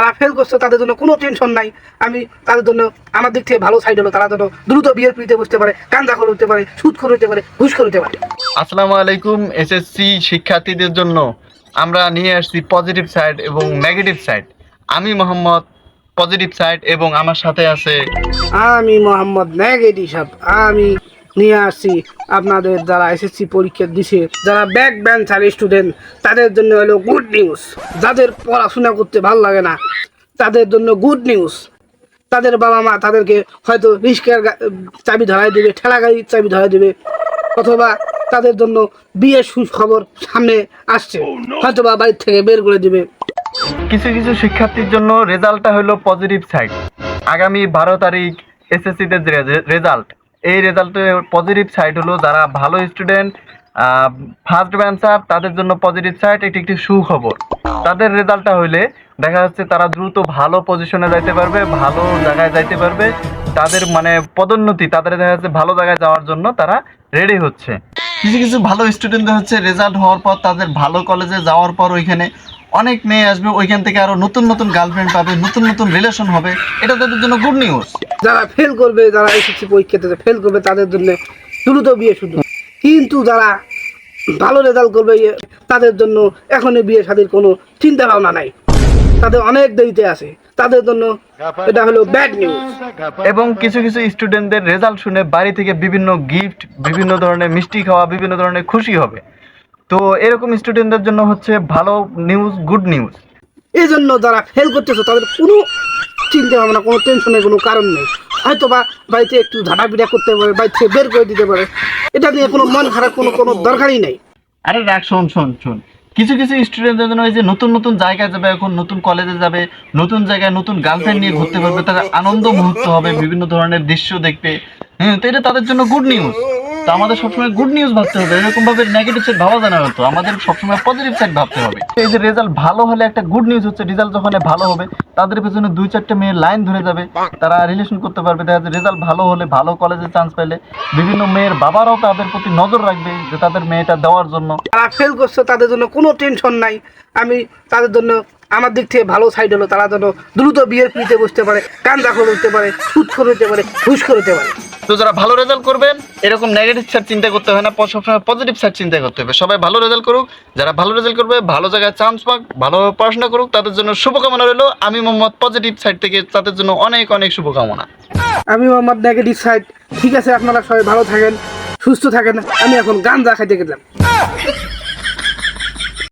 যারা ফেল করছে তাদের জন্য কোনো টেনশন নাই। আমি তাদের জন্য আমার দিক থেকে ভালো সাইড হলো, তারা যেন দ্রুত বিয়ের পিড়িতে বসতে পারে, গাঁজা করে হতে পারে, সুদ করে হতে পারে, ঘুষ করে হতে পারে। আসসালামু আলাইকুম। এসএসসি শিক্ষার্থীদের জন্য আমরা নিয়ে আসছি পজিটিভ সাইড এবং নেগেটিভ সাইড। আমি মোহাম্মদ পজিটিভ সাইড এবং আমার সাথে আছে আমি মোহাম্মদ নেগেটিভ সাহেব। আমি নিয়ে আসছি আপনাদের যারা এসএসসি পরীক্ষা দিছে, যারা ব্যাক বেঞ্চার স্টুডেন্ট, তাদের জন্য হলো গুড নিউজ। যাদের পড়াশোনা করতে ভালো লাগে না তাদের জন্য গুড নিউজ। তাদের বাবা মা তাদেরকে হয়তো রিস্কের চাবি ধরাই দেবে, ঠেলা গাড়ির চাবি ধরাই দেবে, অথবা তাদের জন্য বিয়ের সুখবর সামনে আসছে, হয়তো বা বাড়ির থেকে বের করে দেবে। কিছু কিছু শিক্ষার্থীর জন্য রেজাল্টটা হলো পজিটিভ সাইড। আগামী 12 তারিখ এসএসসিতে যে রেজাল্ট, এই রেজাল্টের পজিটিভ সাইড হলো যারা ভালো স্টুডেন্ট, ফার্স্ট বেঞ্চার, তাদের জন্য পজিটিভ সাইড। এটি একটি সুখবর। তাদের রেজাল্টটা হইলে দেখা যাচ্ছে তারা দ্রুত ভালো পজিশনে যাইতে পারবে, ভালো জায়গায় যাইতে পারবে। তাদের মানে পদোন্নতি, তাদের দেখা যাচ্ছে ভালো জায়গায় যাওয়ার জন্য তারা রেডি হচ্ছে। কিছু কিছু ভালো স্টুডেন্টদের হচ্ছে রেজাল্ট হওয়ার পর তাদের ভালো কলেজে যাওয়ার পর ওইখানে অনেক মেয়ে আসবে, ওইখান থেকে আরো নতুন নতুন গার্লফ্রেন্ড পাবে, নতুন নতুন রিলেশন হবে। এটা তাদের জন্য গুড নিউজ। যারা ফেল করবে, যারা এসএসসি পরীক্ষাতে ফেল করবে তাদের জন্য দ্রুত বিয়ে শুধু। কিন্তু যারা ভালো রেজাল্ট করবে তাদের জন্য এখনই বিয়ে শাদীর কোনো চিন্তা ভাবনা নাই, তাদের অনেক দেরিতে আছে, তাদের জন্য এটা হলো ব্যাড নিউজ। এবং কিছু কিছু স্টুডেন্টদের রেজাল্ট শুনে বাড়ি থেকে বিভিন্ন গিফট, বিভিন্ন ধরনের মিষ্টি খাওয়া, বিভিন্ন ধরনের খুশি হবে। তো এরকম স্টুডেন্টদের জন্য হচ্ছে ভালো নিউজ, গুড নিউজ। এই জন্য যারা ফেল করতেছে তাদের কোনো চিন্তা ভাবনা, কোনো টেনশনের কোনো কারণ নেই। হয়তো বা বাড়িতে একটু ঝাঁটাপিটা করতে পারে, বাড়ি থেকে বের করে দিতে পারে, এটা নিয়ে কোনো মন খারাপ কোনো দরকারই নেই। আরে রাখ, শোন, কিছু কিছু স্টুডেন্টদের জন্য এই যে নতুন নতুন জায়গায় যাবে, এখন নতুন কলেজে যাবে, নতুন জায়গায় নতুন গার্লফ্রেন্ড নিয়ে ঘুরতে পারবে, তাদের আনন্দ মুহূর্ত হবে, বিভিন্ন ধরনের দৃশ্য দেখবে। তো এটা তাদের জন্য গুড নিউজ। তো আমাদের সবসময় গুড নিউজ ভাবতে হবে, এরকম ভাবে নেগেটিভ সাইড ভাবা যায় না। তো আমাদের সবসময় পজিটিভ সাইড ভাবতে হবে। এই যে রেজাল্ট ভালো হলে একটা গুড নিউজ হচ্ছে, রেজাল্ট যখন ভালো হবে তাদের পেছনে 2-4টা মেয়ের লাইন ধরে যাবে, তারা রিলেশন করতে পারবে। দেখা যাচ্ছে রেজাল্ট ভালো হলে, ভালো কলেজে চান্স পেলে বিভিন্ন মেয়ের বাবারাও তাদের প্রতি নজর রাখবে যে তাদের মেয়েটা দেওয়ার জন্য। যারা ফেল করছে তাদের জন্য কোনো টেনশন নাই। আমি তাদের জন্য আমার দিক থেকে ভালো সাইড হলো, তারা যেন দ্রুত বিয়ের পিড়িতে বসতে পারে, গাঁজা করে হতে পারে, সুদ করে হতে পারে, ঘুষ করে হতে পারে। তো যারা ভালো রেজাল্ট করবেন এরকম নেগেটিভ সাইড চিন্তা করতে হয় না, সবসময় পজিটিভ সাইড চিন্তা করতে হবে। সবাই ভালো রেজাল্ট করুক, যারা ভালো রেজাল্ট করবে, ভালো জায়গায় চান্স পাক, ভালোভাবে পড়াশোনা করুক, তাদের জন্য শুভকামনা রইল। আমি মোহাম্মদ পজিটিভ সাইড থেকে তাদের জন্য অনেক অনেক শুভকামনা। আমি মোহাম্মদ নেগেটিভ সাইড। ঠিক আছে, আপনারা সবাই ভালো থাকেন, সুস্থ থাকেন। আমি এখন গাঁজা খাইতে গেলাম।